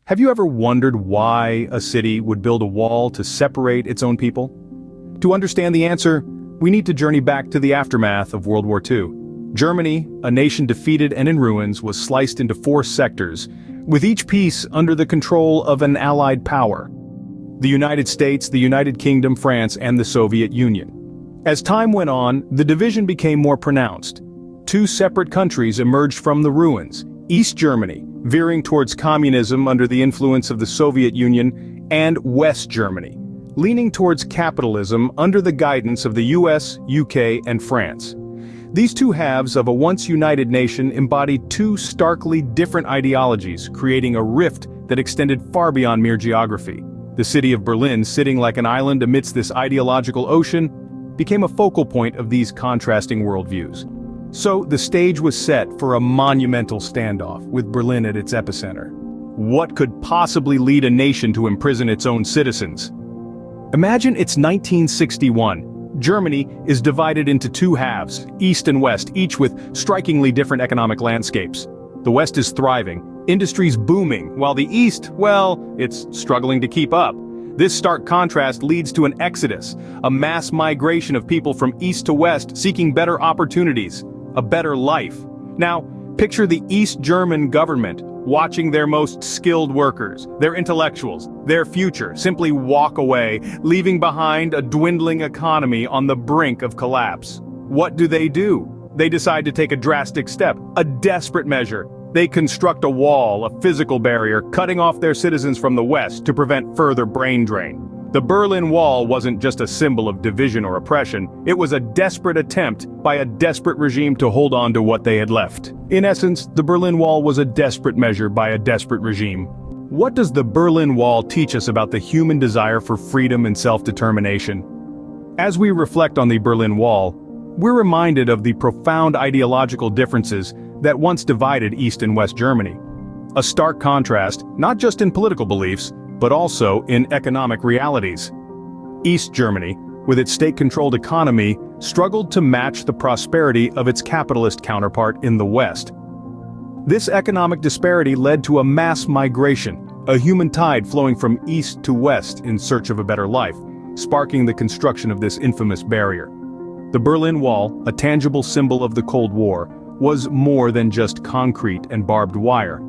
Have you ever wondered why a city would build a wall to separate its own people? To understand the answer, we need to journey back to the aftermath of World War II. Germany, a nation defeated and in ruins, was sliced into 4 sectors, with each piece under the control of an allied power: the United States, the United Kingdom, France, and the Soviet Union. As time went on, the division became more pronounced. 2 separate countries emerged from the ruins: East Germany, veering towards communism under the influence of the Soviet Union, and West Germany, leaning towards capitalism under the guidance of the US, UK, and France. These 2 halves of a once united nation embodied 2 starkly different ideologies, creating a rift that extended far beyond mere geography. The city of Berlin, sitting like an island amidst this ideological ocean, became a focal point of these contrasting worldviews. So the stage was set for a monumental standoff, with Berlin at its epicenter. What could possibly lead a nation to imprison its own citizens? Imagine it's 1961. Germany is divided into 2 halves, East and West, each with strikingly different economic landscapes. The West is thriving, industries booming, while the East, well, it's struggling to keep up. This stark contrast leads to an exodus, a mass migration of people from East to West seeking better opportunities, a better life. Now, picture the East German government watching their most skilled workers, their intellectuals, their future simply walk away, leaving behind a dwindling economy on the brink of collapse. What do? They decide to take a drastic step, a desperate measure. They construct a wall, a physical barrier, cutting off their citizens from the West to prevent further brain drain. The Berlin Wall wasn't just a symbol of division or oppression, it was a desperate attempt by a desperate regime to hold on to what they had left. In essence, the Berlin Wall was a desperate measure by a desperate regime. What does the Berlin Wall teach us about the human desire for freedom and self-determination? As we reflect on the Berlin Wall, we're reminded of the profound ideological differences that once divided East and West Germany. A stark contrast, not just in political beliefs, but also in economic realities. East Germany, with its state-controlled economy, struggled to match the prosperity of its capitalist counterpart in the West. This economic disparity led to a mass migration, a human tide flowing from east to west in search of a better life, sparking the construction of this infamous barrier. The Berlin Wall, a tangible symbol of the Cold War, was more than just concrete and barbed wire.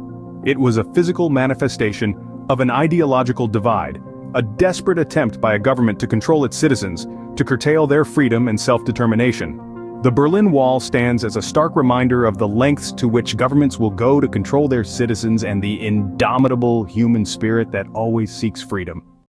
It was a physical manifestation of an ideological divide, a desperate attempt by a government to control its citizens, to curtail their freedom and self-determination. The Berlin Wall stands as a stark reminder of the lengths to which governments will go to control their citizens and the indomitable human spirit that always seeks freedom.